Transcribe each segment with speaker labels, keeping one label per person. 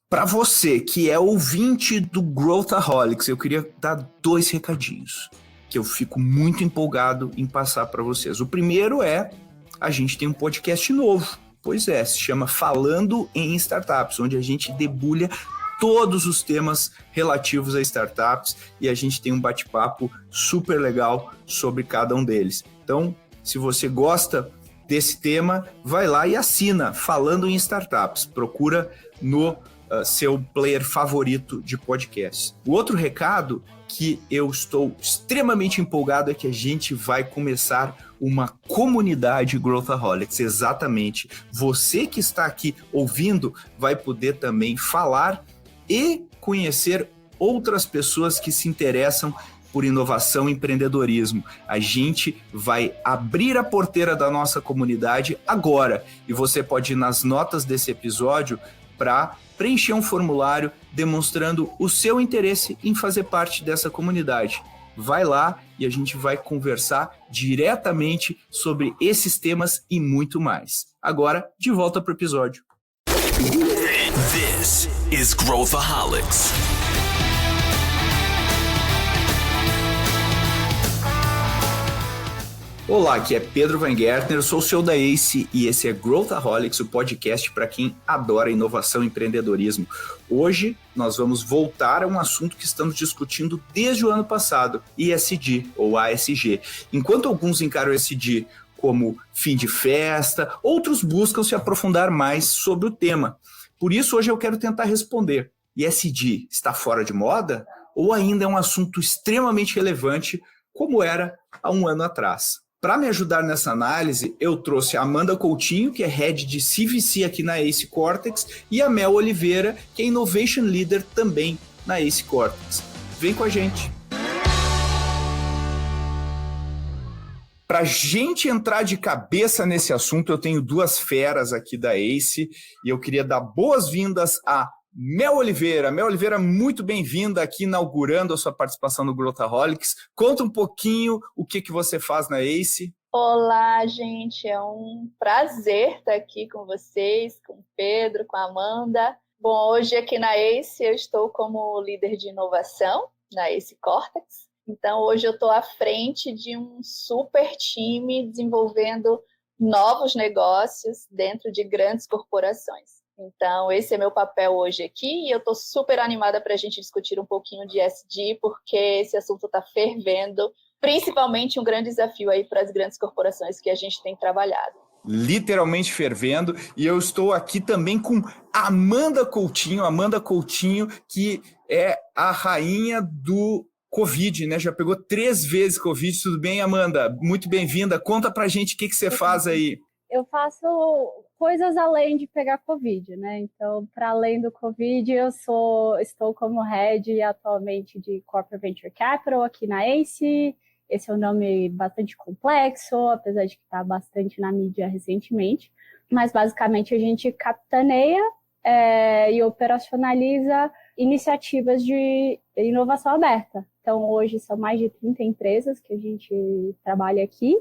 Speaker 1: Para você que é ouvinte do Growthaholics, eu queria dar 2 recadinhos que eu fico muito empolgado em passar para vocês. O primeiro é, a gente tem um podcast novo. Pois é, se chama Falando em Startups, onde a gente debulha todos os temas relativos a startups e a gente tem um bate-papo super legal sobre cada um deles. Então, se você gosta desse tema, vai lá e assina Falando em Startups. Procura no seu player favorito de podcast. O outro recado que eu estou extremamente empolgado é que a gente vai começar uma comunidade Growthaholics, exatamente. Você que está aqui ouvindo vai poder também falar e conhecer outras pessoas que se interessam por inovação e empreendedorismo. A gente vai abrir a porteira da nossa comunidade agora e você pode ir nas notas desse episódio para preencher um formulário demonstrando o seu interesse em fazer parte dessa comunidade. Vai lá e a gente vai conversar diretamente sobre esses temas e muito mais. Agora, de volta para o episódio.
Speaker 2: This is Growthaholics.
Speaker 1: Olá, aqui é Pedro Van Gertner, eu sou o CEO da ACE e esse é Growthaholics, o podcast para quem adora inovação e empreendedorismo. Hoje nós vamos voltar a um assunto que estamos discutindo desde o ano passado, ESG ou ASG. Enquanto alguns encaram o ESG como fim de festa, outros buscam se aprofundar mais sobre o tema. Por isso hoje eu quero tentar responder, ESG está fora de moda ou ainda é um assunto extremamente relevante como era há um ano atrás? Para me ajudar nessa análise, eu trouxe a Amanda Coutinho, que é Head de CVC aqui na ACE Cortex, e a Mel Oliveira, que é Innovation Leader também na ACE Cortex. Vem com a gente! Para a gente entrar de cabeça nesse assunto, eu tenho 2 feras aqui da ACE e eu queria dar boas-vindas a Mel Oliveira. Mel Oliveira, muito bem-vinda aqui, inaugurando a sua participação no Growthaholics. Conta um pouquinho o que você faz na ACE.
Speaker 3: Olá, gente. É um prazer estar aqui com vocês, com o Pedro, com a Amanda. Bom, hoje aqui na ACE eu estou como líder de inovação na ACE Cortex. Então, hoje eu estou à frente de um super time desenvolvendo novos negócios dentro de grandes corporações. Então, esse é meu papel hoje aqui e eu estou super animada para a gente discutir um pouquinho de ESG, porque esse assunto está fervendo, principalmente um grande desafio aí para as grandes corporações que a gente tem trabalhado.
Speaker 1: Literalmente fervendo, e eu estou aqui também com Amanda Coutinho, que é a rainha do Covid, né? Já pegou 3 vezes Covid, tudo bem, Amanda? Muito bem-vinda, conta pra gente o que você faz aí.
Speaker 4: Eu faço coisas além de pegar Covid, né? Então, para além do Covid, estou como Head atualmente de Corporate Venture Capital aqui na ACE. Esse é um nome bastante complexo, apesar de que está bastante na mídia recentemente. Mas, basicamente, a gente capitaneia e operacionaliza iniciativas de inovação aberta. Então, hoje são mais de 30 empresas que a gente trabalha aqui,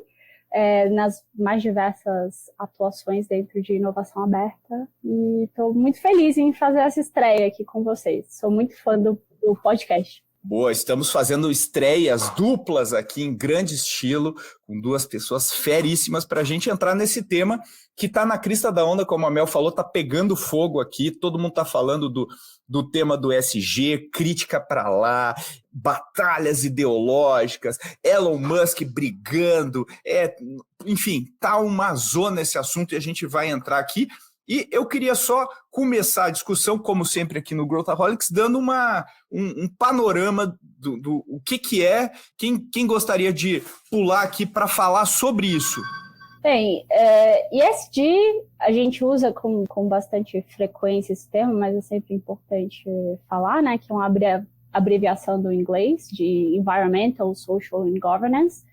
Speaker 4: nas mais diversas atuações dentro de inovação aberta, e estou muito feliz em fazer essa estreia aqui com vocês. Sou muito fã do podcast.
Speaker 1: Boa, estamos fazendo estreias duplas aqui em grande estilo, com 2 pessoas feríssimas para a gente entrar nesse tema que está na crista da onda, como a Mel falou, está pegando fogo aqui, todo mundo está falando do tema do ESG, crítica para lá, batalhas ideológicas, Elon Musk brigando, enfim, tá uma zona esse assunto e a gente vai entrar aqui. E eu queria só começar a discussão, como sempre aqui no Growthaholics, dando um panorama do o que é, quem gostaria de pular aqui para falar sobre isso.
Speaker 4: Bem, ESG a gente usa com bastante frequência esse termo, mas é sempre importante falar, né, que é uma abreviação do inglês de Environmental, Social and Governance,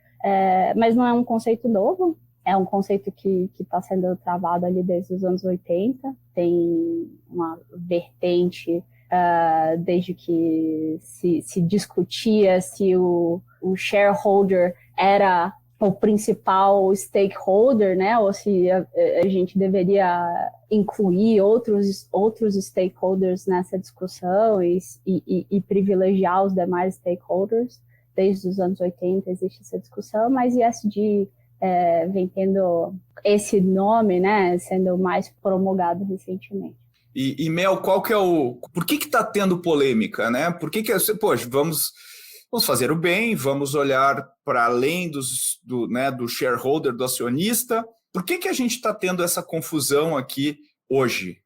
Speaker 4: mas não é um conceito novo. É um conceito que está sendo travado ali desde os anos 80, tem uma vertente desde que se discutia se o shareholder era o principal stakeholder, né? Ou se a gente deveria incluir outros stakeholders nessa discussão e privilegiar os demais stakeholders. Desde os anos 80 existe essa discussão, mas ESG vem tendo esse nome, né, sendo mais promulgado recentemente.
Speaker 1: E Mel, qual que é por que está tendo polêmica, né? Por que poxa, vamos fazer o bem, vamos olhar para além do shareholder, do acionista. Por que a gente está tendo essa confusão aqui hoje?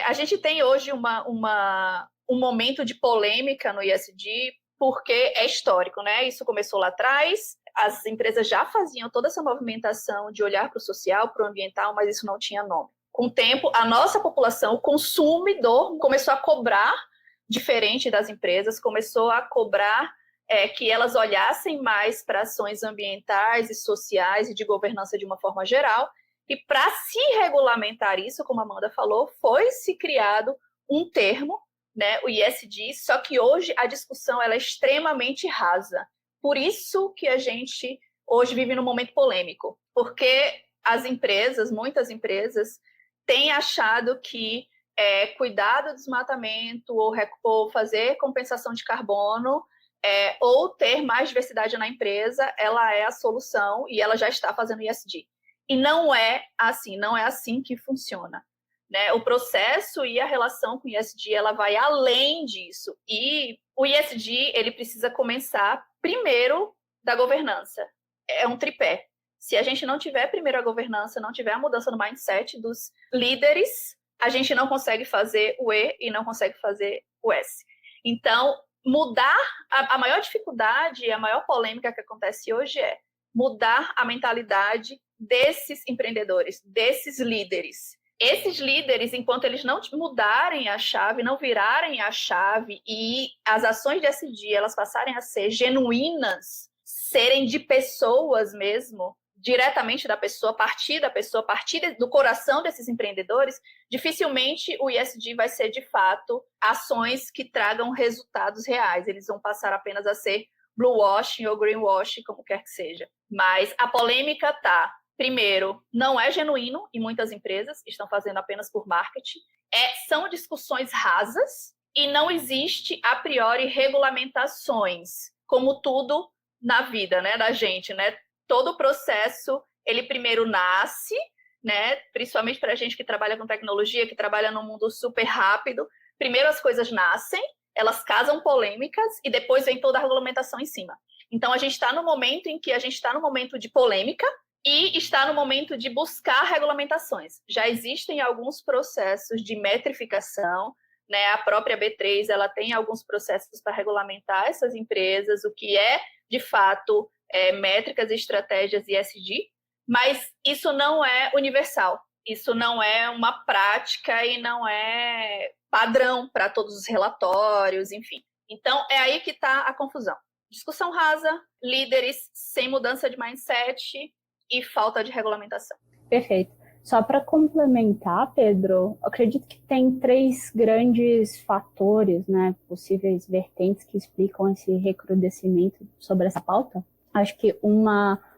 Speaker 3: A gente tem hoje um momento de polêmica no ESG, porque é histórico, né? Isso começou lá atrás, as empresas já faziam toda essa movimentação de olhar para o social, para o ambiental, mas isso não tinha nome. Com o tempo, a nossa população, o consumidor, começou a cobrar diferente das empresas, começou a cobrar que elas olhassem mais para ações ambientais e sociais e de governança de uma forma geral. E para se regulamentar isso, como a Amanda falou, foi-se criado um termo, né, o ESG, só que hoje a discussão ela é extremamente rasa. Por isso que a gente hoje vive num momento polêmico, porque muitas empresas, têm achado que cuidar do desmatamento ou fazer compensação de carbono ou ter mais diversidade na empresa, ela é a solução e ela já está fazendo ESG. E não é assim que funciona. Né? O processo e a relação com o ESG, ela vai além disso. E o ESG, ele precisa começar primeiro da governança. É um tripé. Se a gente não tiver primeiro a governança, não tiver a mudança no mindset dos líderes, a gente não consegue fazer o E e não consegue fazer o S. Então, mudar, a maior dificuldade, a maior polêmica que acontece hoje é mudar a mentalidade desses empreendedores, desses líderes. Esses líderes, enquanto eles não mudarem a chave, não virarem a chave e as ações de ESG elas passarem a ser genuínas, serem de pessoas mesmo, diretamente da pessoa, a partir do coração desses empreendedores, dificilmente o ESG vai ser, de fato, ações que tragam resultados reais. Eles vão passar apenas a ser blue washing ou green washing, como quer que seja. Mas a polêmica está, primeiro, não é genuíno e muitas empresas estão fazendo apenas por marketing. São discussões rasas e não existe, a priori, regulamentações, como tudo na vida, né, da gente, né? Todo o processo, ele primeiro nasce, né? Principalmente para a gente que trabalha com tecnologia, que trabalha num mundo super rápido. Primeiro as coisas nascem, elas causam polêmicas e depois vem toda a regulamentação em cima. Então, a gente está no momento em que a gente está no momento de polêmica e está no momento de buscar regulamentações. Já existem alguns processos de metrificação, né? A própria B3 ela tem alguns processos para regulamentar essas empresas, o que é, de fato, métricas e estratégias ESG, mas isso não é universal. Isso não é uma prática e não é padrão para todos os relatórios, enfim. Então, é aí que está a confusão. Discussão rasa, líderes sem mudança de mindset e falta de regulamentação.
Speaker 4: Perfeito. Só para complementar, Pedro, acredito que tem 3 grandes fatores, né, possíveis vertentes que explicam esse recrudescimento sobre essa pauta. Acho que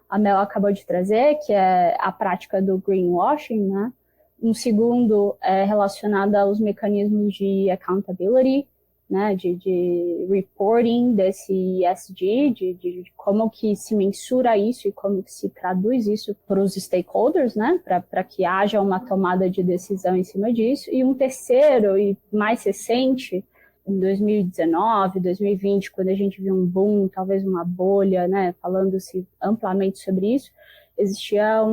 Speaker 4: a Mel acabou de trazer, que é a prática do greenwashing, né? Um segundo é relacionado aos mecanismos de accountability, né? De reporting desse ESG, de como que se mensura isso e como que se traduz isso para os stakeholders, né? Para que haja uma tomada de decisão em cima disso. E um terceiro e mais recente, em 2019, 2020, quando a gente viu um boom, talvez uma bolha, né, falando-se amplamente sobre isso, existia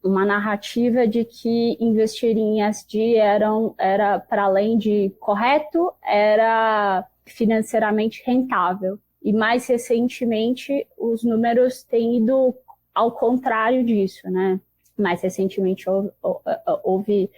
Speaker 4: uma narrativa de que investir em ESG era para além de correto, era financeiramente rentável. E mais recentemente, os números têm ido ao contrário disso, né? Mais recentemente houve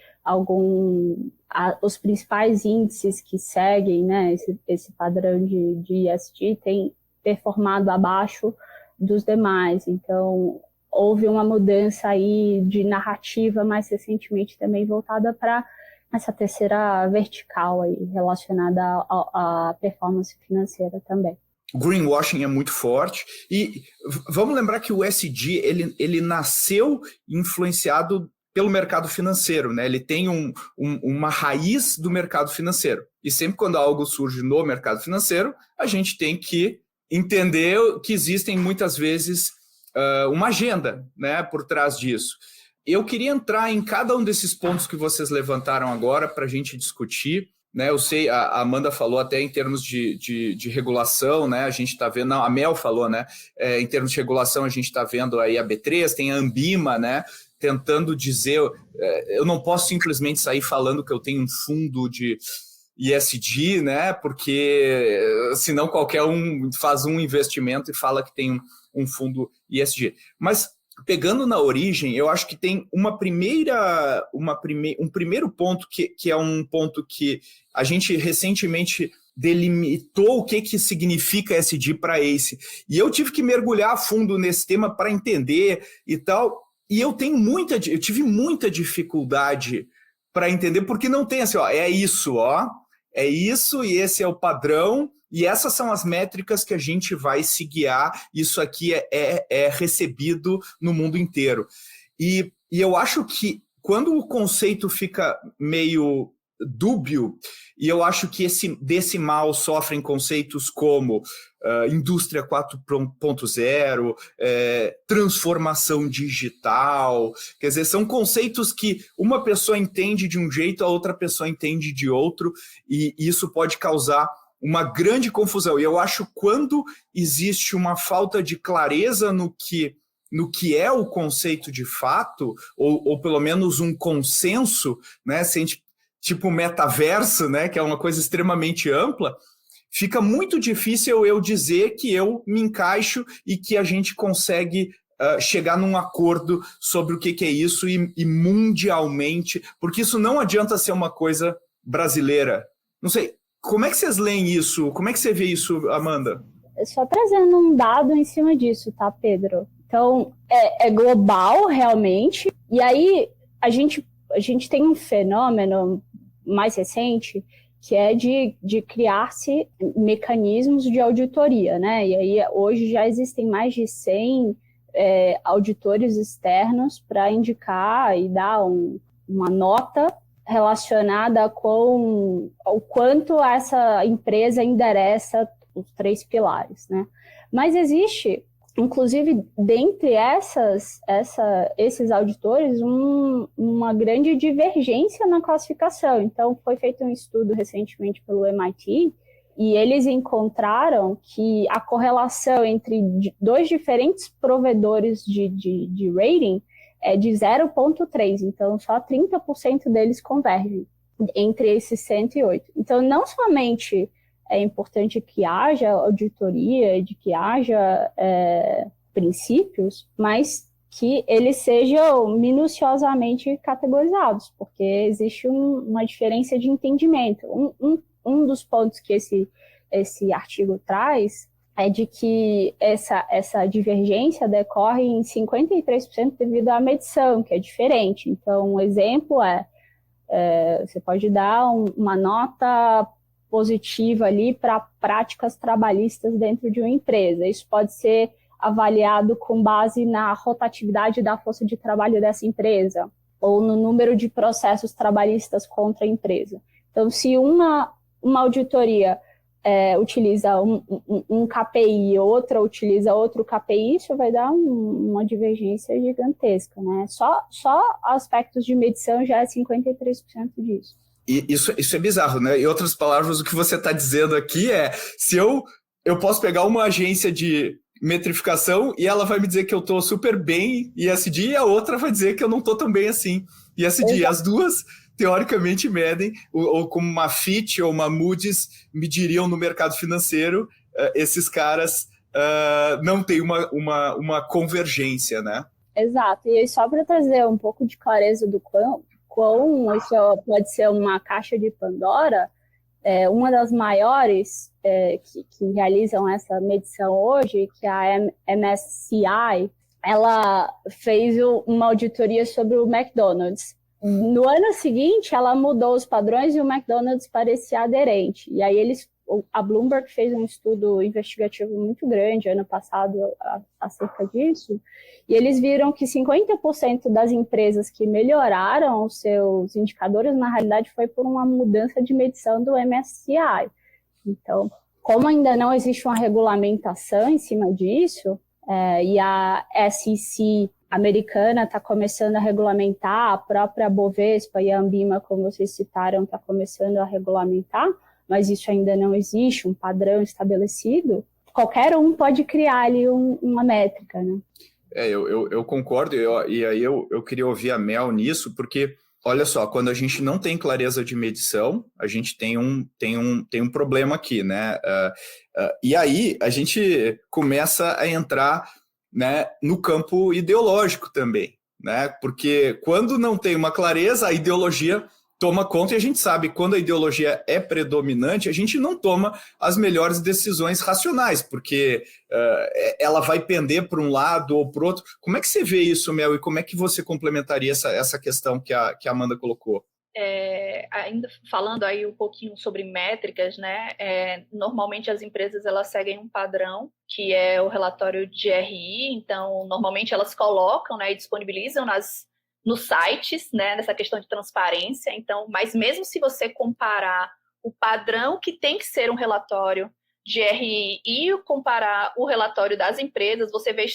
Speaker 4: os principais índices que seguem, né, esse padrão de ESG têm performado abaixo dos demais. Então, houve uma mudança aí de narrativa mais recentemente também voltada para essa terceira vertical aí, relacionada à performance financeira também.
Speaker 1: O greenwashing é muito forte. E vamos lembrar que o ESG, ele nasceu influenciado pelo mercado financeiro, né? Ele tem uma raiz do mercado financeiro. E sempre quando algo surge no mercado financeiro, a gente tem que entender que existem muitas vezes uma agenda, né, por trás disso. Eu queria entrar em cada um desses pontos que vocês levantaram agora para a gente discutir. Né, eu sei, a Amanda falou até em termos de regulação, né, a gente está vendo, não, a Mel falou, né, em termos de regulação, a gente está vendo aí a B3, tem a Ambima, né, tentando dizer, eu não posso simplesmente sair falando que eu tenho um fundo de ESG, né, porque senão qualquer um faz um investimento e fala que tem um fundo ESG. Mas pegando na origem, eu acho que tem um primeiro ponto que é um ponto que a gente recentemente delimitou o que significa ESG para ACE. E eu tive que mergulhar a fundo nesse tema para entender e tal. E eu tive muita dificuldade para entender, porque não tem assim, é isso e esse é o padrão. E essas são as métricas que a gente vai se guiar. Isso aqui é recebido no mundo inteiro. E eu acho que quando o conceito fica meio dúbio, e eu acho que desse mal sofrem conceitos como indústria 4.0, transformação digital. Quer dizer, são conceitos que uma pessoa entende de um jeito, a outra pessoa entende de outro, e isso pode causar uma grande confusão. E eu acho que quando existe uma falta de clareza no que é o conceito de fato, ou pelo menos um consenso, né, tipo metaverso, né, que é uma coisa extremamente ampla, fica muito difícil eu dizer que eu me encaixo e que a gente consegue chegar num acordo sobre o que é isso e mundialmente, porque isso não adianta ser uma coisa brasileira. Não sei, como é que vocês leem isso? Como é que você vê isso, Amanda?
Speaker 4: Só trazendo um dado em cima disso, tá, Pedro? Então, é global, realmente. E aí, a gente tem um fenômeno mais recente, que é de criar-se mecanismos de auditoria, né? E aí, hoje já existem mais de 100 auditores externos para indicar e dar uma nota relacionada com o quanto essa empresa endereça os 3 pilares, né? Mas existe, inclusive, dentre esses auditores, uma grande divergência na classificação. Então, foi feito um estudo recentemente pelo MIT, e eles encontraram que a correlação entre 2 diferentes provedores de rating é de 0,3, então só 30% deles convergem entre esses 108. Então, não somente é importante que haja auditoria, de que haja princípios, mas que eles sejam minuciosamente categorizados, porque existe uma diferença de entendimento. Um dos pontos que esse artigo traz é de que essa divergência decorre em 53% devido à medição, que é diferente. Então, um exemplo você pode dar uma nota positiva ali para práticas trabalhistas dentro de uma empresa. Isso pode ser avaliado com base na rotatividade da força de trabalho dessa empresa, ou no número de processos trabalhistas contra a empresa. Então, se uma auditoria utiliza um KPI e outra utiliza outro KPI, isso vai dar uma divergência gigantesca, né? Só aspectos de medição já é 53% disso.
Speaker 1: E isso é bizarro, né? Em outras palavras, o que você está dizendo aqui se eu posso pegar uma agência de metrificação e ela vai me dizer que eu estou super bem em ESG, e a outra vai dizer que eu não estou tão bem assim em ESG. As duas teoricamente medem, ou como uma Fitch ou uma Moody's mediriam no mercado financeiro, esses caras não têm uma convergência, né?
Speaker 4: Exato, e só para trazer um pouco de clareza do quão isso pode ser uma caixa de Pandora, uma das maiores que realizam essa medição hoje, que é a MSCI, ela fez uma auditoria sobre o McDonald's. No ano seguinte, ela mudou os padrões e o McDonald's parecia aderente. E aí eles A Bloomberg fez um estudo investigativo muito grande ano passado acerca disso, e eles viram que 50% das empresas que melhoraram os seus indicadores, na realidade, foi por uma mudança de medição do MSCI. Então, como ainda não existe uma regulamentação em cima disso, e a SEC americana está começando a regulamentar, a própria Bovespa e a Ambima, como vocês citaram, está começando a regulamentar, mas isso ainda não existe, um padrão estabelecido, qualquer um pode criar ali uma métrica, né?
Speaker 1: Eu concordo, e aí eu queria ouvir a Mel nisso, porque, olha só, quando a gente não tem clareza de medição, a gente tem um problema aqui, né? E aí a gente começa a entrar, né, no campo ideológico também, né? Porque quando não tem uma clareza, a ideologia toma conta, e a gente sabe, quando a ideologia é predominante, a gente não toma as melhores decisões racionais, porque ela vai pender para um lado ou para o outro. Como é que você vê isso, Mel, e como é que você complementaria essa questão que a Amanda colocou?
Speaker 3: Ainda falando aí um pouquinho sobre métricas, né? Normalmente as empresas elas seguem um padrão que é o relatório de RI, então normalmente elas colocam, né, e disponibilizam nos sites, né, nessa questão de transparência. Então, mas mesmo se você comparar o padrão que tem que ser um relatório de RI e comparar o relatório das empresas, você vê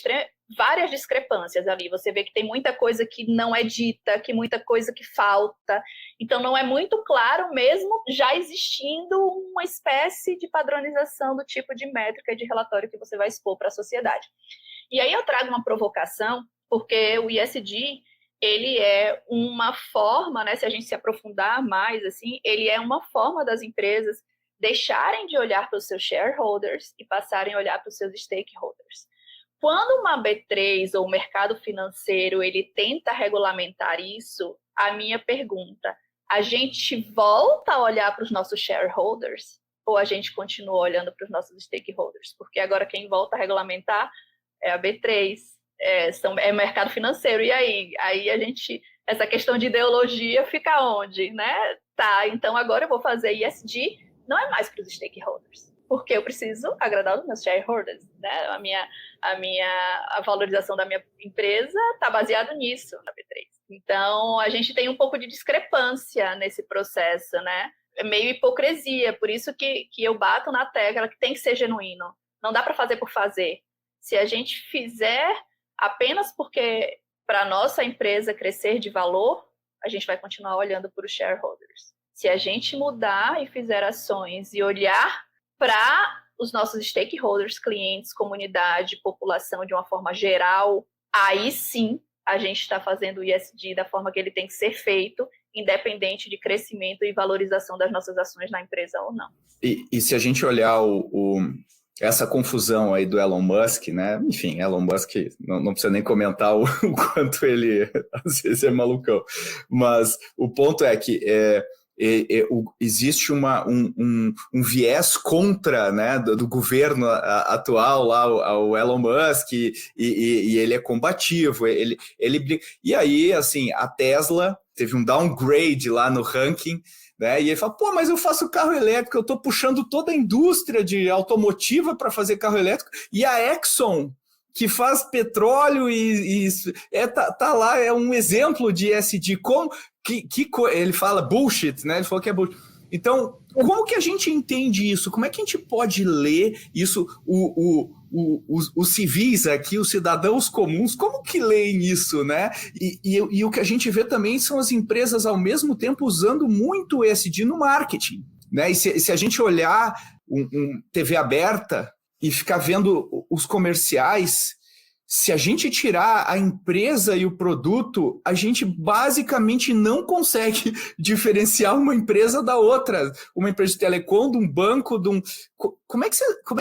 Speaker 3: várias discrepâncias ali. Você vê que tem muita coisa que não é dita, que muita coisa que falta. Então, não é muito claro mesmo já existindo uma espécie de padronização do tipo de métrica e de relatório que você vai expor para a sociedade. E aí eu trago uma provocação, porque o ESG, ele é uma forma, né, se a gente se aprofundar mais, assim, ele é uma forma das empresas deixarem de olhar para os seus shareholders e passarem a olhar para os seus stakeholders. Quando uma B3 ou o mercado financeiro ele tenta regulamentar isso, a minha pergunta, a gente volta a olhar para os nossos shareholders ou a gente continua olhando para os nossos stakeholders? Porque agora quem volta a regulamentar é a B3, é o mercado financeiro. E aí a gente, essa questão de ideologia fica onde, né? Tá, então agora eu vou fazer ESG, não é mais para os stakeholders, porque eu preciso agradar os meus shareholders, né? A valorização da minha empresa está baseada nisso, na B3. Então, a gente tem um pouco de discrepância nesse processo, né? É meio hipocrisia, por isso que eu bato na tecla que tem que ser genuíno. Não dá para fazer por fazer. Se a gente fizer apenas porque para a nossa empresa crescer de valor, a gente vai continuar olhando para os shareholders. Se a gente mudar e fizer ações e olhar para os nossos stakeholders, clientes, comunidade, população de uma forma geral, aí sim a gente está fazendo o ESG da forma que ele tem que ser feito, independente de crescimento e valorização das nossas ações na empresa ou não.
Speaker 1: E se a gente olhar essa confusão aí do Elon Musk, né? Enfim, Elon Musk, não precisa nem comentar o quanto ele às vezes é malucão, mas o ponto é que existe um viés contra, né, do governo atual lá, o Elon Musk, e ele é combativo, e aí, assim, a Tesla teve um downgrade lá no ranking, né, e ele fala, mas eu faço carro elétrico, eu estou puxando toda a indústria de automotiva para fazer carro elétrico, e a Exxon, que faz petróleo tá lá, é um exemplo de ESG, ele fala bullshit, né? Ele falou que é bullshit. Então, como que a gente entende isso? Como é que a gente pode ler isso? Os civis aqui, os cidadãos comuns, como que leem isso, né? E o que a gente vê também são as empresas, ao mesmo tempo, usando muito o ESG no marketing, né? E se a gente olhar TV aberta e ficar vendo os comerciais, se a gente tirar a empresa e o produto, a gente basicamente não consegue diferenciar uma empresa da outra. Uma empresa de telecom, de um banco, Como é que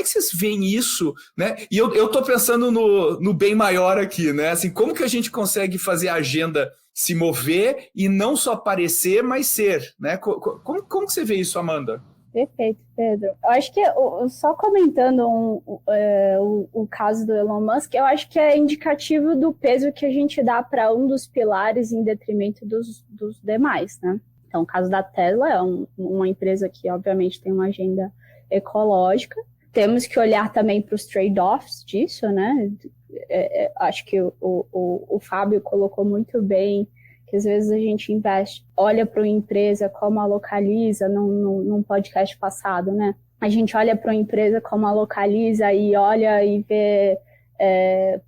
Speaker 1: vocês veem isso, né? E eu estou pensando no bem maior aqui, né? Assim, como que a gente consegue fazer a agenda se mover e não só parecer, mas ser, né? Como que você vê isso, Amanda?
Speaker 4: Perfeito, Pedro. Eu acho que, só comentando o caso do Elon Musk, eu acho que é indicativo do peso que a gente dá para um dos pilares em detrimento dos demais, né? Então, o caso da Tesla é uma empresa que, obviamente, tem uma agenda ecológica. Temos que olhar também para os trade-offs disso, né? Acho que o Fábio colocou muito bem que às vezes a gente olha para uma empresa como a Localiza, num podcast passado, né? A gente olha para uma empresa como a Localiza e olha e vê,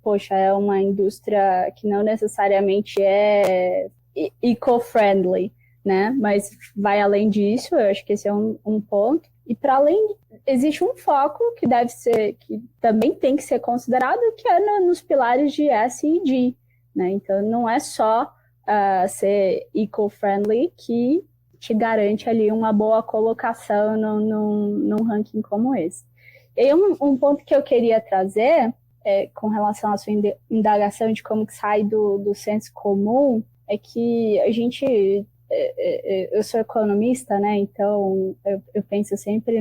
Speaker 4: poxa, é uma indústria que não necessariamente é eco-friendly, né? Mas vai além disso, eu acho que esse é um ponto. E para além, existe um foco que também tem que ser considerado, que é nos pilares de S e G, né? Então, não é só ser eco-friendly que te garante ali uma boa colocação num ranking como esse. E aí, um ponto que eu queria trazer, com relação à sua indagação de como que sai do senso comum, é que a gente... eu sou economista, né? Então eu penso sempre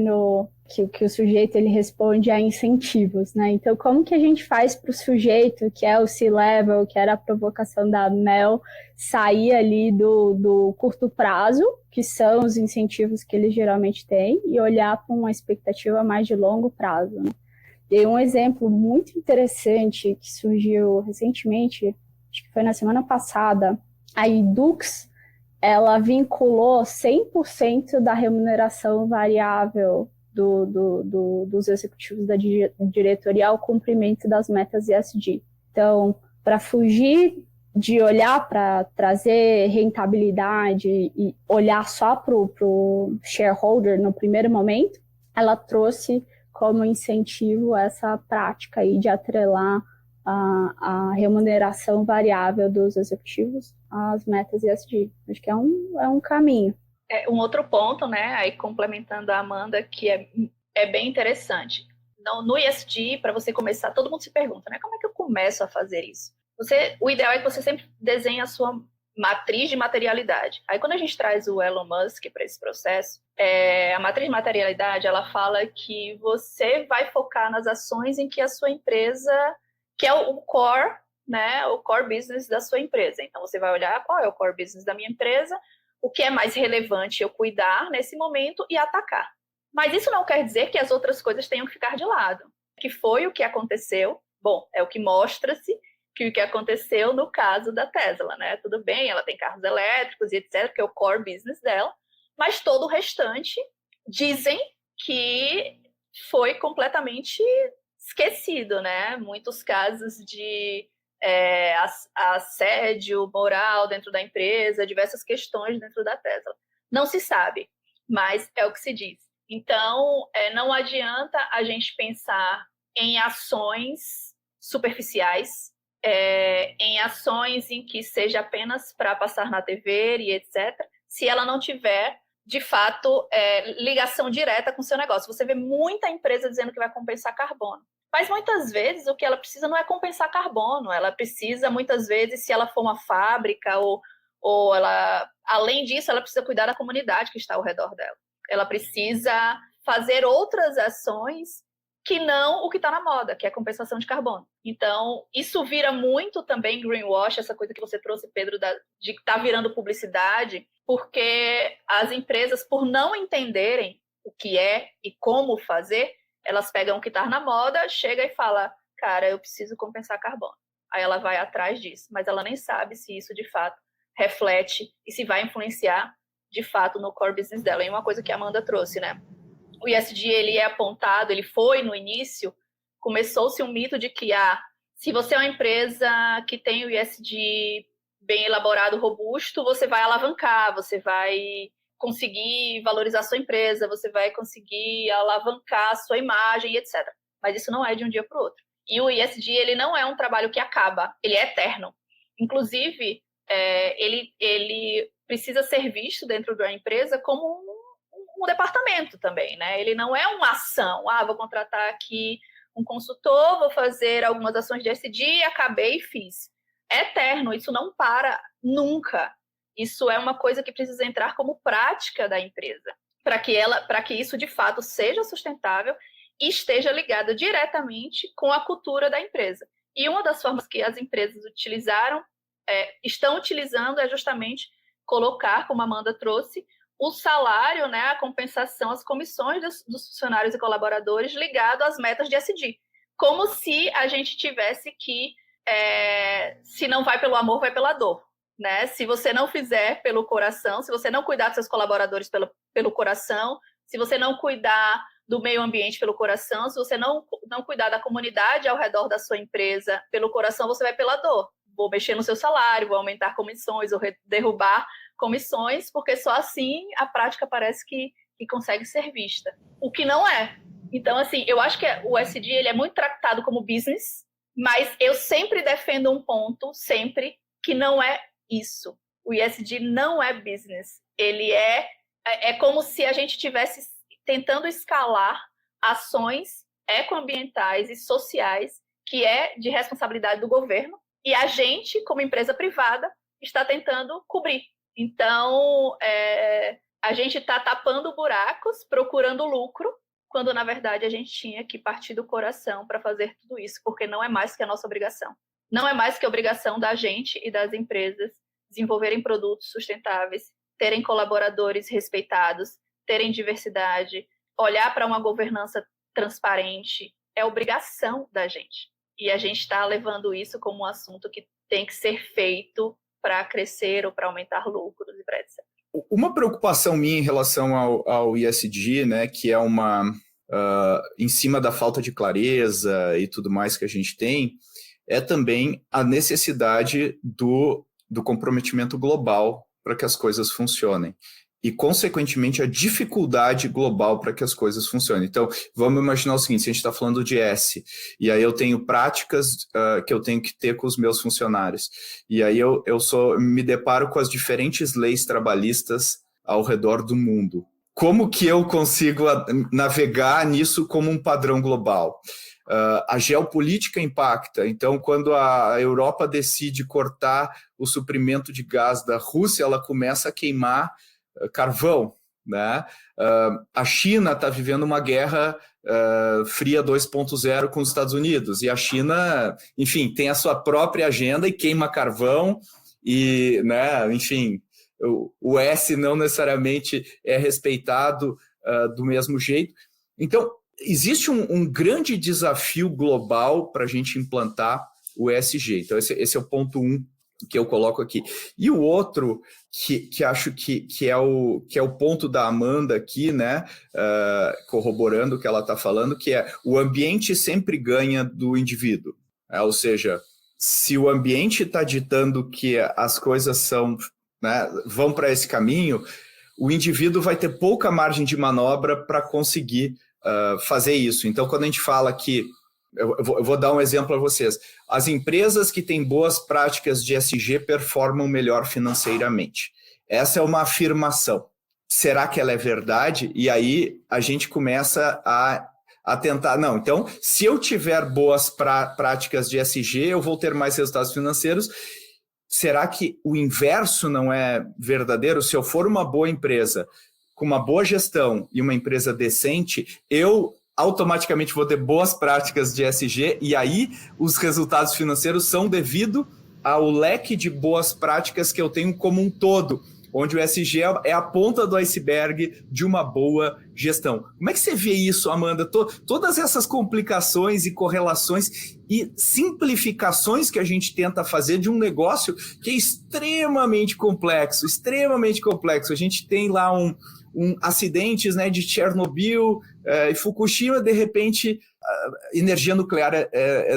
Speaker 4: que o sujeito ele responde a incentivos, né? Então, como que a gente faz para o sujeito, que é o C-level, que era a provocação da Mel, sair ali do curto prazo, que são os incentivos que ele geralmente tem, e olhar para uma expectativa mais de longo prazo, né? E um exemplo muito interessante que surgiu recentemente, acho que foi na semana passada, a Edux, ela vinculou 100% da remuneração variável dos executivos da diretoria ao cumprimento das metas ESG. Então, para fugir de olhar para trazer rentabilidade e olhar só para o shareholder no primeiro momento, ela trouxe como incentivo essa prática aí de atrelar a remuneração variável dos executivos às metas ESG. Acho que é um caminho.
Speaker 3: Um outro ponto, né, aí complementando a Amanda, que é bem interessante. No ESG, para você começar, todo mundo se pergunta, né, como é que eu começo a fazer isso? O ideal é que você sempre desenhe a sua matriz de materialidade. Aí quando a gente traz o Elon Musk para esse processo, a matriz de materialidade, ela fala que você vai focar nas ações em que a sua empresa, que é o core, né, o core business da sua empresa. Então, você vai olhar qual é o core business da minha empresa, o que é mais relevante eu cuidar nesse momento e atacar. Mas isso não quer dizer que as outras coisas tenham que ficar de lado. Que foi o que aconteceu? Bom, é o que mostra-se que o que aconteceu no caso da Tesla, né? Tudo bem, ela tem carros elétricos e etc., que é o core business dela, mas todo o restante dizem que foi completamente esquecido, né? Muitos casos de assédio moral dentro da empresa, diversas questões dentro da Tesla. Não se sabe, mas é o que se diz. Então, não adianta a gente pensar em ações superficiais, em ações em que seja apenas para passar na TV e etc., se ela não tiver, de fato, ligação direta com o seu negócio. Você vê muita empresa dizendo que vai compensar carbono. Mas muitas vezes o que ela precisa não é compensar carbono, ela precisa muitas vezes, se ela for uma fábrica ou ela, além disso, ela precisa cuidar da comunidade que está ao redor dela. Ela precisa fazer outras ações que não o que está na moda, que é a compensação de carbono. Então, isso vira muito também greenwash, essa coisa que você trouxe, Pedro, de estar virando publicidade, porque as empresas, por não entenderem o que é e como fazer, elas pegam o que está na moda, chega e fala, cara, eu preciso compensar carbono. Aí ela vai atrás disso, mas ela nem sabe se isso de fato reflete e se vai influenciar de fato no core business dela. E uma coisa que a Amanda trouxe, né? O ESG, ele é apontado, ele foi no início, começou-se um mito de que, se você é uma empresa que tem o ESG bem elaborado, robusto, você vai alavancar, você vai conseguir valorizar sua empresa, você vai conseguir alavancar a sua imagem, etc. Mas isso não é de um dia para o outro. E o ESG, ele não é um trabalho que acaba, ele é eterno. Inclusive, ele precisa ser visto dentro da empresa como um departamento também, né? Ele não é uma ação, vou contratar aqui um consultor, vou fazer algumas ações de ESG, acabei e fiz. É eterno, isso não para nunca. Isso é uma coisa que precisa entrar como prática da empresa, para que isso de fato seja sustentável e esteja ligado diretamente com a cultura da empresa. E uma das formas que as empresas estão utilizando é justamente colocar, como a Amanda trouxe, o salário, né, a compensação, as comissões dos funcionários e colaboradores ligado às metas de ESG. Como se a gente tivesse que, se não vai pelo amor, vai pela dor. Né? Se você não fizer pelo coração, se você não cuidar dos seus colaboradores pelo coração, se você não cuidar do meio ambiente pelo coração, se você não cuidar da comunidade ao redor da sua empresa pelo coração, você vai pela dor. Vou mexer no seu salário, vou aumentar comissões, ou derrubar comissões, porque só assim a prática parece que consegue ser vista. O que não é. Então, assim, eu acho que o ESG ele é muito tratado como business, mas eu sempre defendo um ponto, sempre, que não é isso. O ESG não é business. Ele é como se a gente estivesse tentando escalar ações ecoambientais e sociais que é de responsabilidade do governo e a gente, como empresa privada, está tentando cobrir. Então, a gente está tapando buracos, procurando lucro, quando, na verdade, a gente tinha que partir do coração para fazer tudo isso, porque não é mais que a nossa obrigação. Não é mais que a obrigação da gente e das empresas desenvolverem produtos sustentáveis, terem colaboradores respeitados, terem diversidade, olhar para uma governança transparente. É obrigação da gente. E a gente está levando isso como um assunto que tem que ser feito para crescer ou para aumentar lucros e para etc.
Speaker 1: Uma preocupação minha em relação ao ESG, né, que é em cima da falta de clareza e tudo mais que a gente tem, é também a necessidade do comprometimento global para que as coisas funcionem. E, consequentemente, a dificuldade global para que as coisas funcionem. Então, vamos imaginar o seguinte, se a gente está falando de S, e aí eu tenho práticas que eu tenho que ter com os meus funcionários, e aí eu me deparo com as diferentes leis trabalhistas ao redor do mundo. Como que eu consigo navegar nisso como um padrão global? A geopolítica impacta. Então, quando a Europa decide cortar o suprimento de gás da Rússia, ela começa a queimar carvão, né? A China está vivendo uma guerra fria 2.0 com os Estados Unidos, e a China, enfim, tem a sua própria agenda e queima carvão, e, né, enfim, o S não necessariamente é respeitado do mesmo jeito. Então, existe um grande desafio global para a gente implantar o ESG. Então, esse é o ponto 1 que eu coloco aqui. E o outro, que acho que é o ponto da Amanda aqui, né, corroborando o que ela está falando, que é o ambiente sempre ganha do indivíduo. Ou seja, se o ambiente está ditando que as coisas são, né, vão para esse caminho, o indivíduo vai ter pouca margem de manobra para conseguir fazer isso. Então, quando a gente fala que, eu vou dar um exemplo para vocês, as empresas que têm boas práticas de ESG performam melhor financeiramente. Essa é uma afirmação. Será que ela é verdade? E aí a gente começa a tentar, não, então, se eu tiver boas práticas de ESG, eu vou ter mais resultados financeiros. Será que o inverso não é verdadeiro? Se eu for uma boa empresa, com uma boa gestão e uma empresa decente, eu automaticamente vou ter boas práticas de ESG, e aí os resultados financeiros são devido ao leque de boas práticas que eu tenho como um todo, onde o ESG é a ponta do iceberg de uma boa gestão. Como é que você vê isso, Amanda? Todas essas complicações e correlações e simplificações que a gente tenta fazer de um negócio que é extremamente complexo, extremamente complexo. A gente tem lá acidentes, né, de Chernobyl e Fukushima, de repente energia nuclear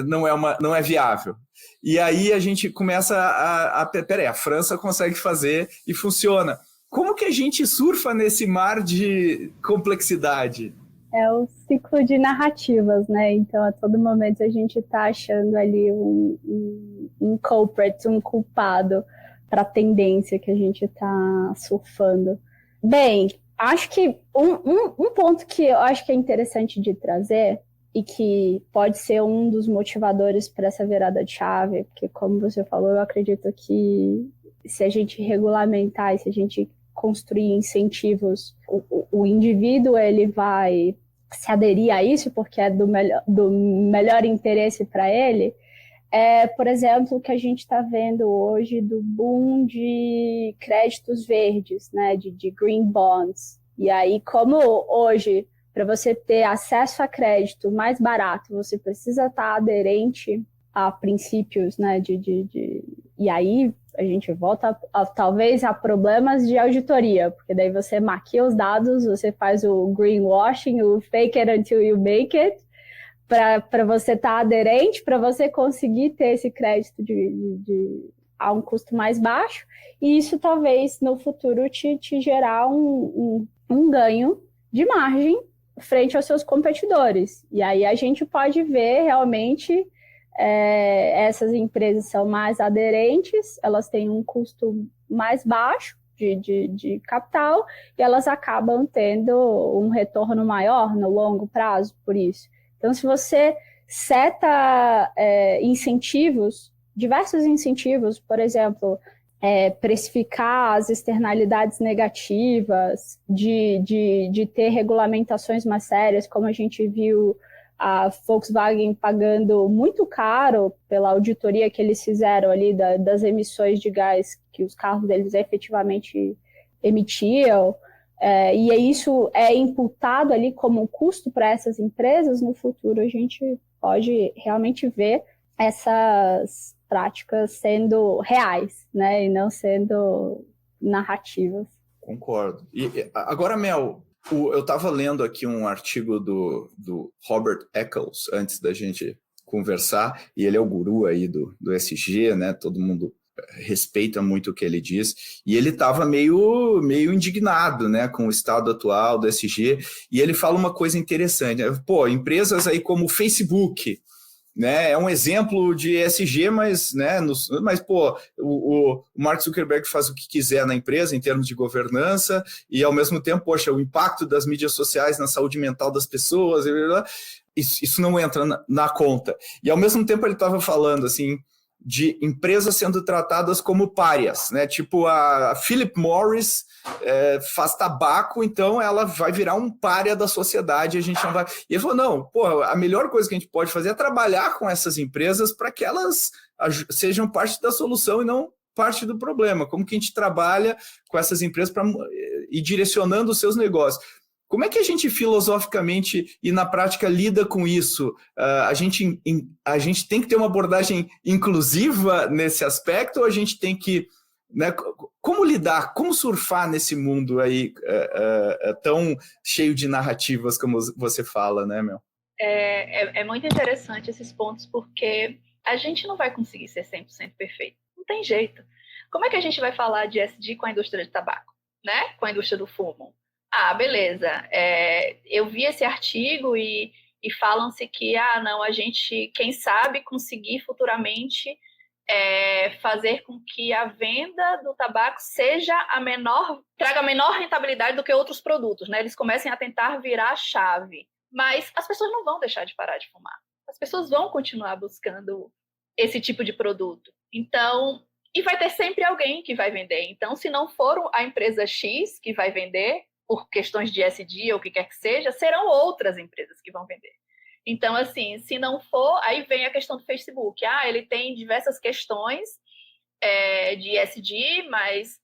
Speaker 1: não é viável. E aí a gente começa a França consegue fazer e funciona. Como que a gente surfa nesse mar de complexidade?
Speaker 4: É o ciclo de narrativas, né? Então, a todo momento a gente está achando ali um culprit, um culpado para a tendência que a gente está surfando. Bem, acho que um ponto que eu acho que é interessante de trazer e que pode ser um dos motivadores para essa virada de chave, porque, como você falou, eu acredito que se a gente regulamentar e se a gente construir incentivos, o indivíduo ele vai se aderir a isso porque é do melhor interesse para ele, por exemplo, o que a gente está vendo hoje do boom de créditos verdes, né, de green bonds. E aí, como hoje, para você ter acesso a crédito mais barato, você precisa estar aderente a princípios, né, E aí a gente volta talvez a problemas de auditoria, porque daí você maquia os dados, você faz o greenwashing, o fake it until you make it, para você estar aderente, para você conseguir ter esse crédito a um custo mais baixo, e isso talvez no futuro te gerar um ganho de margem frente aos seus competidores. E aí a gente pode ver realmente essas empresas são mais aderentes, elas têm um custo mais baixo de capital e elas acabam tendo um retorno maior no longo prazo por isso. Então, se você seta incentivos, diversos incentivos, por exemplo, precificar as externalidades negativas, de ter regulamentações mais sérias, como a gente viu a Volkswagen pagando muito caro pela auditoria que eles fizeram ali das emissões de gás que os carros deles efetivamente emitiam, e isso é imputado ali como um custo para essas empresas. No futuro a gente pode realmente ver essas práticas sendo reais, né, e não sendo narrativas.
Speaker 1: Concordo. E agora, Mel, eu estava lendo aqui um artigo do Robert Eccles, antes da gente conversar, e ele é o guru aí do ESG, né? Todo mundo respeita muito o que ele diz, e ele estava meio indignado, né, com o estado atual do ESG, e ele fala uma coisa interessante, né? Pô, empresas aí como o Facebook, né, é um exemplo de ESG, mas, né, mas pô, o Mark Zuckerberg faz o que quiser na empresa em termos de governança e, ao mesmo tempo, poxa, o impacto das mídias sociais na saúde mental das pessoas, isso não entra na conta. E, ao mesmo tempo, ele estava falando, assim, de empresas sendo tratadas como párias, né? Tipo a Philip Morris faz tabaco, então ela vai virar um pária da sociedade, a gente não vai... E ele falou, não, pô, a melhor coisa que a gente pode fazer é trabalhar com essas empresas para que elas sejam parte da solução e não parte do problema. Como que a gente trabalha com essas empresas para ir direcionando os seus negócios? Como é que a gente filosoficamente e na prática lida com isso? A gente tem que ter uma abordagem inclusiva nesse aspecto ou a gente tem que... Né, como lidar, como surfar nesse mundo aí tão cheio de narrativas como você fala, né, Mel?
Speaker 3: É muito interessante esses pontos, porque a gente não vai conseguir ser 100% perfeito. Não tem jeito. Como é que a gente vai falar de ESG com a indústria de tabaco, né? Com a indústria do fumo? Ah, beleza. Eu vi esse artigo e falam-se que, não, a gente, quem sabe, conseguir futuramente fazer com que a venda do tabaco traga a menor rentabilidade do que outros produtos, né? Eles comecem a tentar virar a chave. Mas as pessoas não vão deixar de parar de fumar. As pessoas vão continuar buscando esse tipo de produto. Então, e vai ter sempre alguém que vai vender. Então, se não for a empresa X que vai vender, por questões de ESG ou o que quer que seja, serão outras empresas que vão vender. Então, assim, se não for, aí vem a questão do Facebook. Ele tem diversas questões de ESG, mas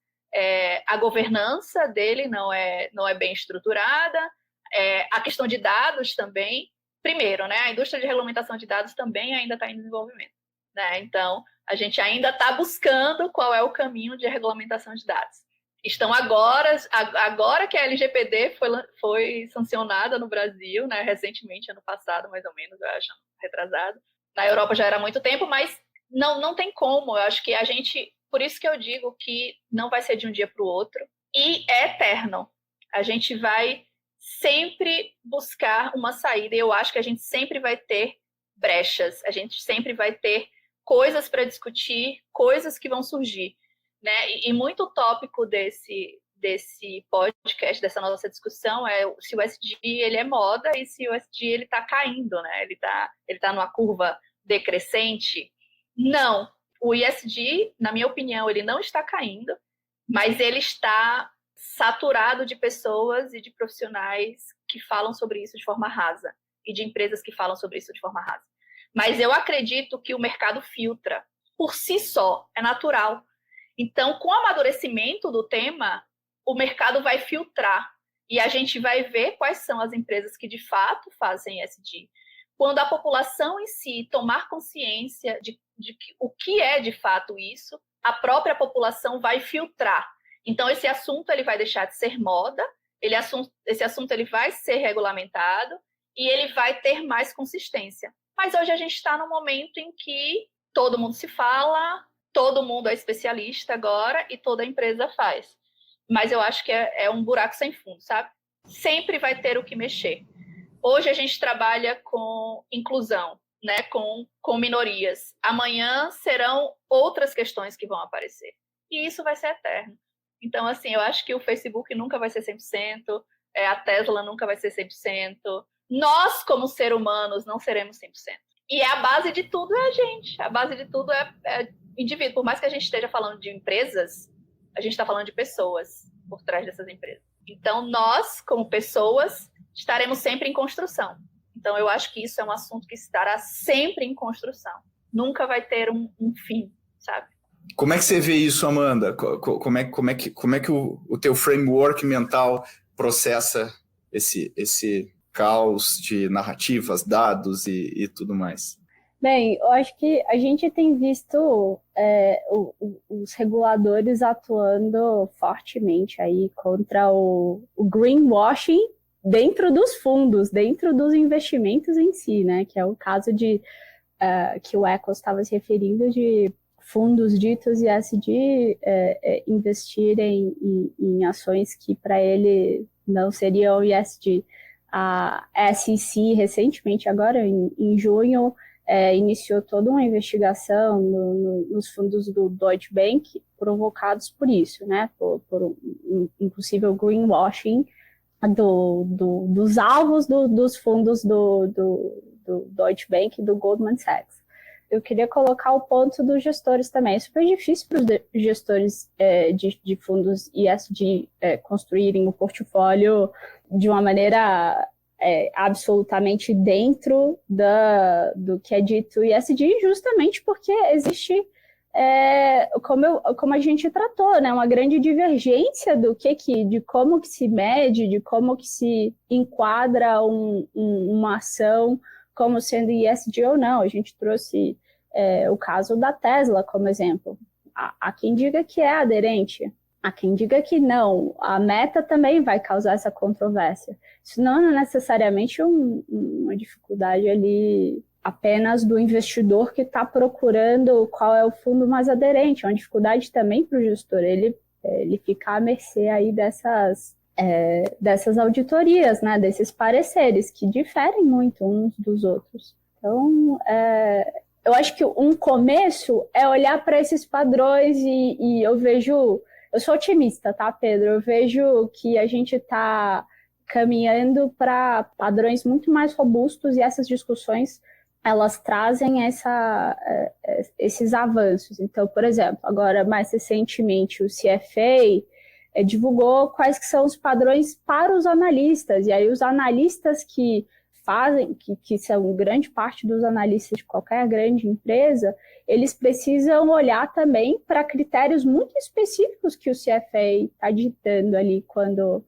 Speaker 3: a governança dele não é bem estruturada. A questão de dados também. Primeiro, né, a indústria de regulamentação de dados também ainda está em desenvolvimento, né? Então, a gente ainda está buscando qual é o caminho de regulamentação de dados. Estão agora que a LGPD foi sancionada no Brasil, né, recentemente, ano passado, mais ou menos, eu acho, retrasado. Na Europa já era há muito tempo, mas não tem como. Eu acho que a gente... Por isso que eu digo que não vai ser de um dia para o outro. E é eterno. A gente vai sempre buscar uma saída. E eu acho que a gente sempre vai ter brechas. A gente sempre vai ter coisas para discutir, coisas que vão surgir. Né? E muito tópico desse podcast, dessa nossa discussão, é se o ESG ele é moda e se o ESG ele está caindo, né? Ele tá numa curva decrescente. Não, o ESG, na minha opinião, ele não está caindo, mas ele está saturado de pessoas e de profissionais que falam sobre isso de forma rasa e de empresas que falam sobre isso de forma rasa. Mas eu acredito que o mercado filtra. Por si só, é natural. Então, com o amadurecimento do tema, o mercado vai filtrar. E a gente vai ver quais são as empresas que, de fato, fazem ESG. Quando a população em si tomar consciência de o que é, de fato, isso, a própria população vai filtrar. Então, esse assunto ele vai deixar de ser moda, esse assunto ele vai ser regulamentado e ele vai ter mais consistência. Mas hoje a gente está num momento em que todo mundo se fala, todo mundo é especialista agora e toda empresa faz. Mas eu acho que é um buraco sem fundo, sabe? Sempre vai ter o que mexer. Hoje a gente trabalha com inclusão, né? com minorias. Amanhã serão outras questões que vão aparecer. E isso vai ser eterno. Então, assim, eu acho que o Facebook nunca vai ser 100%, a Tesla nunca vai ser 100%. Nós, como seres humanos, não seremos 100%. E a base de tudo é a gente. A base de tudo é indivíduo. Por mais que a gente esteja falando de empresas, a gente está falando de pessoas por trás dessas empresas. Então, nós, como pessoas, estaremos sempre em construção. Então, eu acho que isso é um assunto que estará sempre em construção. Nunca vai ter um fim, sabe?
Speaker 1: Como é que você vê isso, Amanda? Como é que o teu framework mental processa esse caos de narrativas, dados e tudo mais?
Speaker 4: Bem, eu acho que a gente tem visto os reguladores atuando fortemente aí contra o greenwashing dentro dos fundos, dentro dos investimentos em si, né? Que é o caso de que o Eccles estava se referindo de fundos ditos ESG investirem em ações que para ele não seriam ESG. A SEC recentemente, agora em junho, iniciou toda uma investigação nos fundos do Deutsche Bank provocados por isso, né? Por um possível greenwashing dos alvos dos fundos do Deutsche Bank e do Goldman Sachs. Eu queria colocar o ponto dos gestores também. É super difícil para os gestores de fundos ESG construírem o portfólio de uma maneira absolutamente dentro do que é dito ESG, justamente porque existe, como a gente tratou, né, uma grande divergência de como que se mede, de como que se enquadra uma ação como sendo ESG ou não. A gente trouxe o caso da Tesla como exemplo. Há quem diga que é aderente, há quem diga que não. A Meta também vai causar essa controvérsia. Isso não é necessariamente uma dificuldade ali apenas do investidor que está procurando qual é o fundo mais aderente. É uma dificuldade também para o gestor. Ele fica à mercê aí dessas auditorias, né, desses pareceres que diferem muito uns dos outros. Então, eu acho que um começo é olhar para esses padrões e eu sou otimista, tá, Pedro? Eu vejo que a gente está caminhando para padrões muito mais robustos e essas discussões, elas trazem esses avanços. Então, por exemplo, agora, mais recentemente, o CFA divulgou quais que são os padrões para os analistas, e aí os analistas que são grande parte dos analistas de qualquer grande empresa, eles precisam olhar também para critérios muito específicos que o CFA está ditando ali quando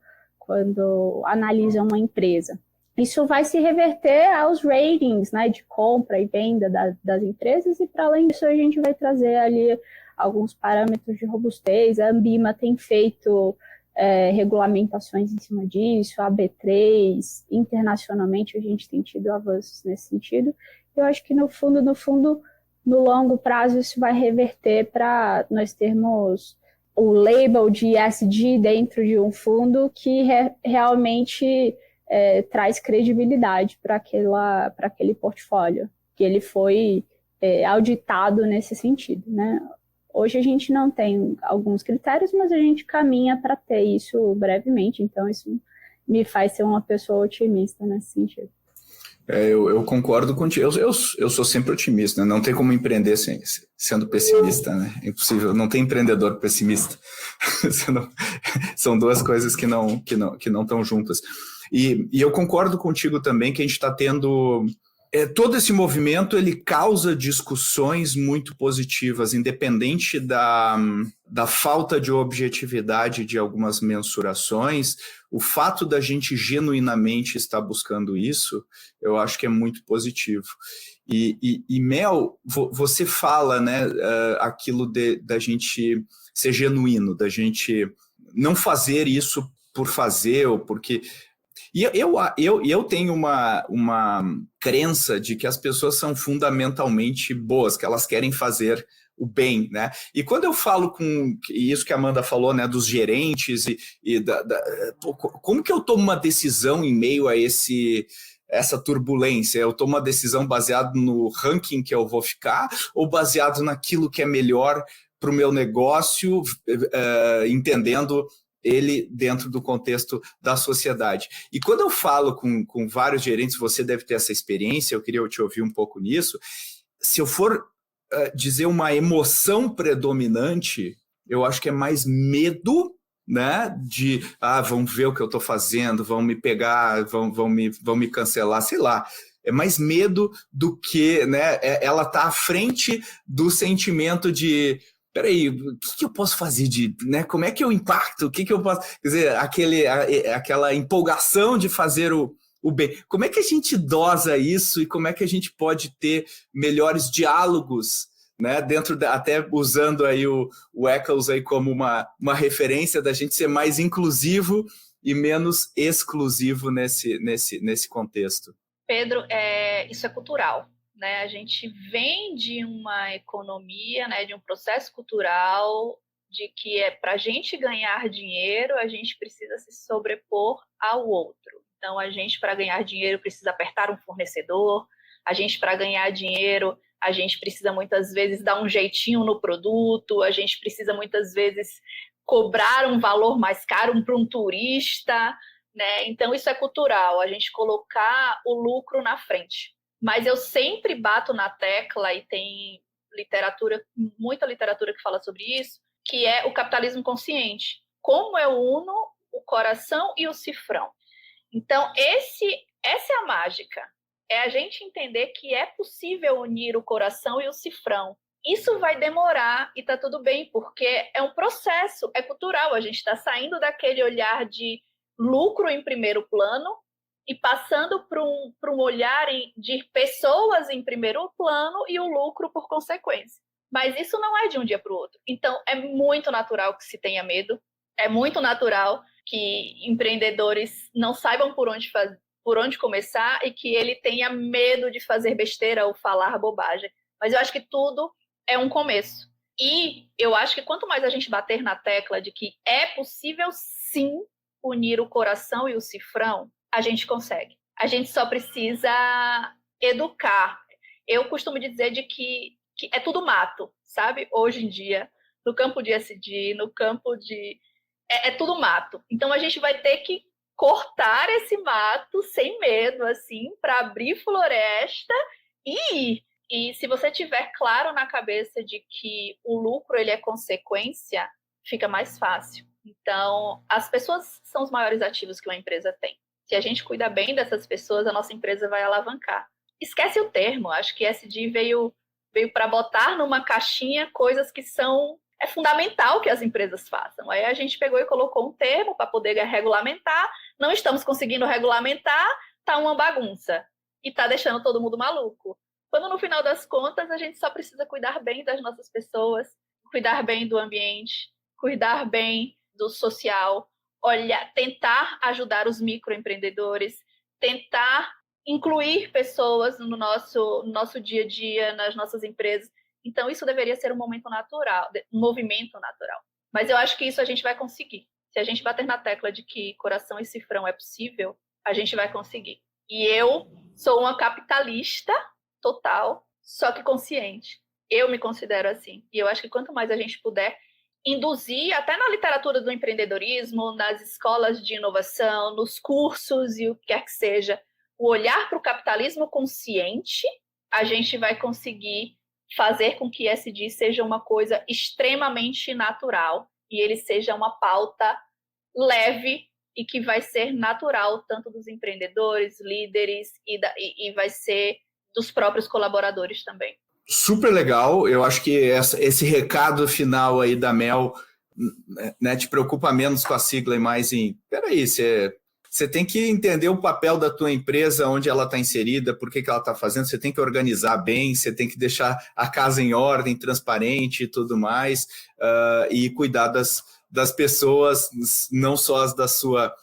Speaker 4: analisam uma empresa. Isso vai se reverter aos ratings, né, de compra e venda das empresas, e para além disso a gente vai trazer ali alguns parâmetros de robustez. A Ambima tem feito regulamentações em cima disso, a B3, internacionalmente a gente tem tido avanços nesse sentido. Eu acho que no fundo, no longo prazo isso vai reverter para nós termos o label de ESG dentro de um fundo que realmente traz credibilidade para aquele portfólio, que ele foi auditado nesse sentido, né? Hoje a gente não tem alguns critérios, mas a gente caminha para ter isso brevemente, então isso me faz ser uma pessoa otimista nesse sentido.
Speaker 1: Eu concordo contigo. Eu sou sempre otimista, né? Não tem como empreender sendo pessimista, né? É impossível, não tem empreendedor pessimista. São duas coisas que não estão juntas. E eu concordo contigo também que a gente está tendo todo esse movimento ele causa discussões muito positivas, independente da falta de objetividade de algumas mensurações. O fato da gente genuinamente estar buscando isso, eu acho que é muito positivo. E Mel, você fala, né, aquilo da gente ser genuíno, da gente não fazer isso por fazer ou porque... E eu tenho uma crença de que as pessoas são fundamentalmente boas, que elas querem fazer o bem, né? E quando eu falo com isso que a Amanda falou, né, dos gerentes como que eu tomo uma decisão em meio a essa turbulência? Eu tomo uma decisão baseada no ranking que eu vou ficar ou baseado naquilo que é melhor para o meu negócio, entendendo ele dentro do contexto da sociedade. E quando eu falo com vários gerentes, você deve ter essa experiência, eu queria te ouvir um pouco nisso. Se eu for dizer uma emoção predominante, eu acho que é mais medo, né, de, vão ver o que eu estou fazendo, vão me pegar, vão me cancelar, sei lá. É mais medo do que, né, ela está à frente do sentimento de... Peraí, o que eu posso fazer né? Como é que eu impacto? O que eu posso... Quer dizer, aquela empolgação de fazer o bem. Como é que a gente dosa isso e como é que a gente pode ter melhores diálogos, né? Até usando aí o Eccles aí como uma referência da gente ser mais inclusivo e menos exclusivo nesse contexto.
Speaker 3: Pedro, isso é cultural. Né, a gente vem de uma economia, né, de um processo cultural de que para a gente ganhar dinheiro, a gente precisa se sobrepor ao outro. Então, a gente, para ganhar dinheiro, precisa apertar um fornecedor, a gente, para ganhar dinheiro, a gente precisa muitas vezes dar um jeitinho no produto, a gente precisa muitas vezes cobrar um valor mais caro para um turista, né? Então, isso é cultural, a gente colocar o lucro na frente. Mas eu sempre bato na tecla, e tem muita literatura que fala sobre isso, que é o capitalismo consciente. Como eu uno o coração e o cifrão. Então, essa é a mágica. É a gente entender que é possível unir o coração e o cifrão. Isso vai demorar e tá tudo bem, porque é um processo, é cultural. A gente está saindo daquele olhar de lucro em primeiro plano e passando para um olhar de pessoas em primeiro plano e o lucro por consequência. Mas isso não é de um dia para o outro. Então, é muito natural que se tenha medo, é muito natural que empreendedores não saibam por onde começar e que ele tenha medo de fazer besteira ou falar bobagem. Mas eu acho que tudo é um começo. E eu acho que quanto mais a gente bater na tecla de que é possível, sim, unir o coração e o cifrão, a gente consegue. A gente só precisa educar. Eu costumo dizer de que é tudo mato, sabe? Hoje em dia, no campo de SD, no campo de... É tudo mato. Então, a gente vai ter que cortar esse mato sem medo, assim, para abrir floresta e ir. E se você tiver claro na cabeça de que o lucro ele é consequência, fica mais fácil. Então, as pessoas são os maiores ativos que uma empresa tem. Se a gente cuida bem dessas pessoas, a nossa empresa vai alavancar. Esquece o termo, acho que SD veio para botar numa caixinha coisas que é fundamental que as empresas façam. Aí a gente pegou e colocou um termo para poder regulamentar, não estamos conseguindo regulamentar, tá uma bagunça e tá deixando todo mundo maluco. Quando no final das contas a gente só precisa cuidar bem das nossas pessoas, cuidar bem do ambiente, cuidar bem do social, tentar ajudar os microempreendedores, tentar incluir pessoas no nosso dia a dia, nas nossas empresas. Então, isso deveria ser um movimento natural. Mas eu acho que isso a gente vai conseguir. Se a gente bater na tecla de que coração e cifrão é possível, a gente vai conseguir. E eu sou uma capitalista total, só que consciente. Eu me considero assim. E eu acho que quanto mais a gente puder induzir, até na literatura do empreendedorismo, nas escolas de inovação, nos cursos e o que quer que seja, o olhar para o capitalismo consciente, a gente vai conseguir fazer com que SD seja uma coisa extremamente natural e ele seja uma pauta leve e que vai ser natural tanto dos empreendedores, líderes e vai ser dos próprios colaboradores também.
Speaker 1: Super legal, eu acho que esse recado final aí da Mel, né, te preocupa menos com a sigla e mais em, peraí, você tem que entender o papel da tua empresa, onde ela está inserida, por que ela está fazendo, você tem que organizar bem, você tem que deixar a casa em ordem, transparente e tudo mais, e cuidar das pessoas, não só as da sua,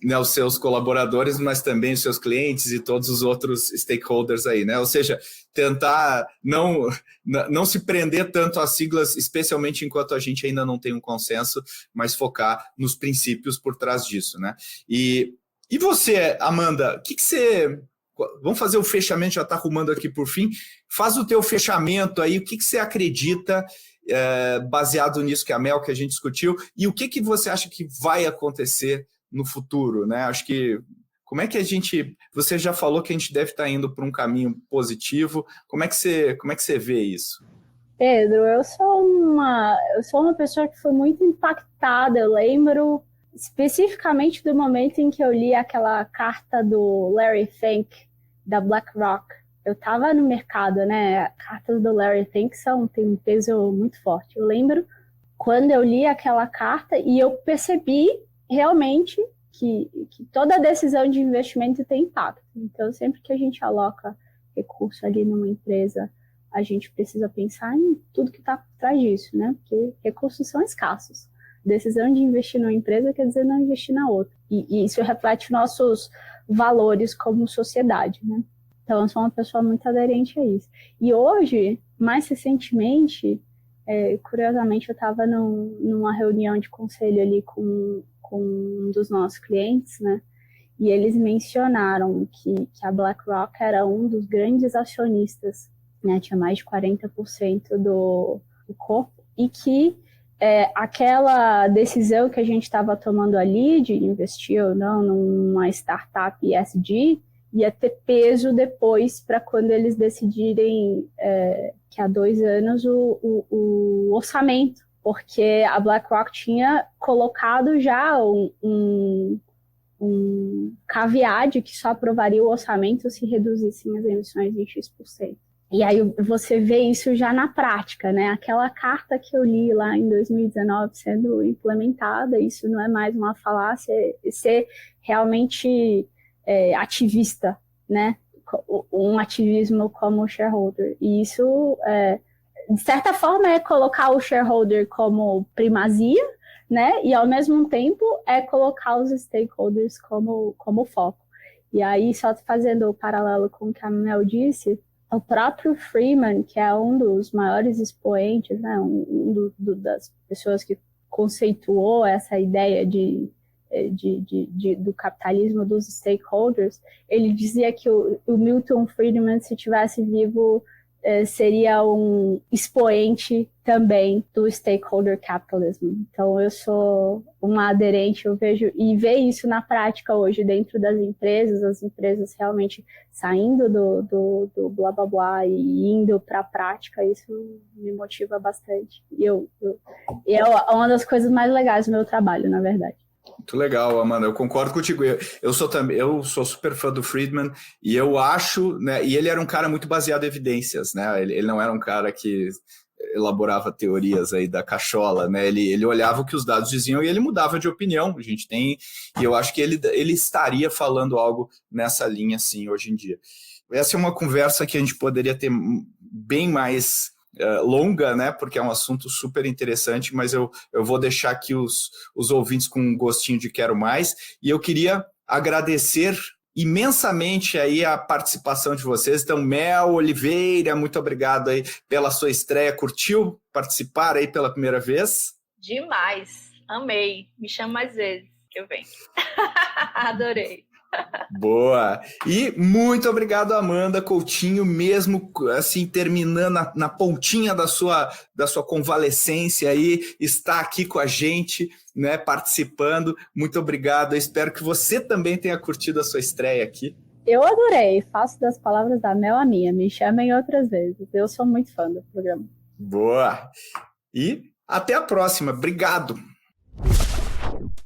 Speaker 1: né, os seus colaboradores, mas também os seus clientes e todos os outros stakeholders aí, né? Ou seja, tentar não se prender tanto às siglas, especialmente enquanto a gente ainda não tem um consenso, mas focar nos princípios por trás disso, né? E você, Amanda, o que você... Vamos fazer o fechamento, já está arrumando aqui por fim. Faz o teu fechamento aí, o que você acredita, baseado nisso que a Mel, que a gente discutiu, e o que você acha que vai acontecer no futuro, né? Acho que como é que você já falou que a gente deve estar indo para um caminho positivo, como é que você vê isso?
Speaker 4: Pedro, eu sou uma pessoa que foi muito impactada, eu lembro especificamente do momento em que eu li aquela carta do Larry Fink, da BlackRock. Eu estava no mercado, né? Cartas do Larry Fink têm um peso muito forte. Eu lembro quando eu li aquela carta e eu percebi realmente que toda decisão de investimento tem impacto. Então, sempre que a gente aloca recurso ali numa empresa, a gente precisa pensar em tudo que está por trás disso, né? Porque recursos são escassos. Decisão de investir numa empresa quer dizer não investir na outra. E isso reflete nossos valores como sociedade, né? Então, eu sou uma pessoa muito aderente a isso. E hoje, mais recentemente, curiosamente, eu estava numa reunião de conselho ali com um dos nossos clientes, né? E eles mencionaram que a BlackRock era um dos grandes acionistas, né? Tinha mais de 40% do corpo, e que aquela decisão que a gente estava tomando ali de investir ou não numa startup ESG ia ter peso depois para quando eles decidirem que há 2 anos o orçamento, porque a BlackRock tinha colocado já um caveat que só aprovaria o orçamento se reduzissem as emissões em X%. E aí você vê isso já na prática, né? Aquela carta que eu li lá em 2019 sendo implementada, isso não é mais uma falácia, é ser realmente ativista, né? Um ativismo como shareholder. E isso, de certa forma, é colocar o shareholder como primazia, né? E, ao mesmo tempo, é colocar os stakeholders como foco. E aí, só fazendo o paralelo com o que a Mel disse, o próprio Friedman, que é um dos maiores expoentes, né? Das pessoas que conceituou essa ideia do capitalismo dos stakeholders, ele dizia que o Milton Friedman, se tivesse vivo, seria um expoente também do stakeholder capitalism. Então, eu sou uma aderente, eu vejo e ver isso na prática hoje dentro das empresas, as empresas realmente saindo do blá blá blá e indo para a prática, isso me motiva bastante. E é uma das coisas mais legais do meu trabalho, na verdade.
Speaker 1: Muito legal, Amanda, eu concordo contigo. Eu sou super fã do Friedman e eu acho, né, e ele era um cara muito baseado em evidências, né? Ele não era um cara que elaborava teorias aí da cachola, né? Ele olhava o que os dados diziam e ele mudava de opinião. E eu acho que ele estaria falando algo nessa linha, sim, hoje em dia. Essa é uma conversa que a gente poderia ter bem mais longa, né? Porque é um assunto super interessante, mas eu vou deixar aqui os ouvintes com um gostinho de quero mais. E eu queria agradecer imensamente aí a participação de vocês. Então, Mel Oliveira, muito obrigado aí pela sua estreia. Curtiu participar aí pela primeira vez?
Speaker 3: Demais, amei. Me chama mais vezes que eu venho. Adorei.
Speaker 1: Boa! E muito obrigado, Amanda Coutinho, mesmo assim, terminando na pontinha da sua convalescência aí, está aqui com a gente, né, participando. Muito obrigado, eu espero que você também tenha curtido a sua estreia aqui.
Speaker 4: Eu adorei, faço das palavras da Mel a minha, me chamem outras vezes, eu sou muito fã do programa.
Speaker 1: Boa! E até a próxima, obrigado!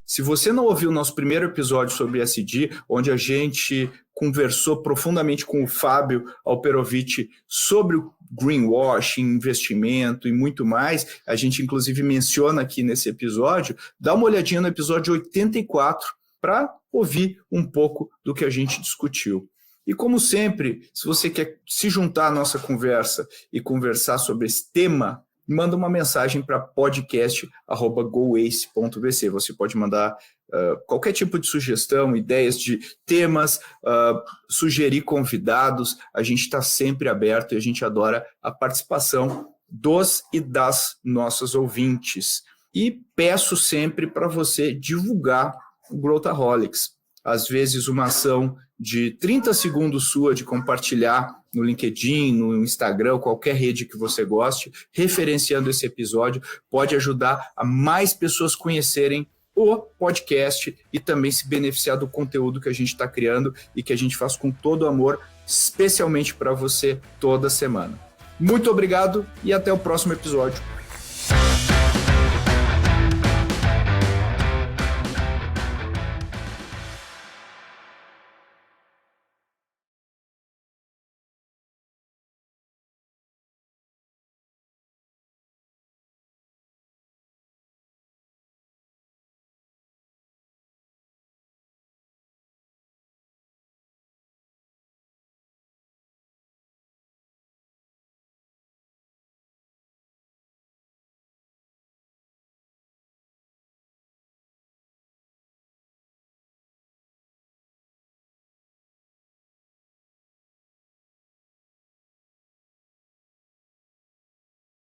Speaker 1: Se você não ouviu o nosso primeiro episódio sobre ESG, onde a gente conversou profundamente com o Fábio Alperovitch sobre o greenwashing, investimento e muito mais. A gente, inclusive, menciona aqui nesse episódio. Dá uma olhadinha no episódio 84 para ouvir um pouco do que a gente discutiu. E como sempre, se você quer se juntar à nossa conversa e conversar sobre esse tema, manda uma mensagem para podcast@goace.vc. Você pode mandar qualquer tipo de sugestão, ideias de temas, sugerir convidados. A gente está sempre aberto e a gente adora a participação dos e das nossas ouvintes. E peço sempre para você divulgar o Growthaholics. Às vezes uma ação de 30 segundos sua de compartilhar no LinkedIn, no Instagram, qualquer rede que você goste, referenciando esse episódio, pode ajudar a mais pessoas conhecerem o podcast e também se beneficiar do conteúdo que a gente está criando e que a gente faz com todo amor, especialmente para você toda semana. Muito obrigado e até o próximo episódio.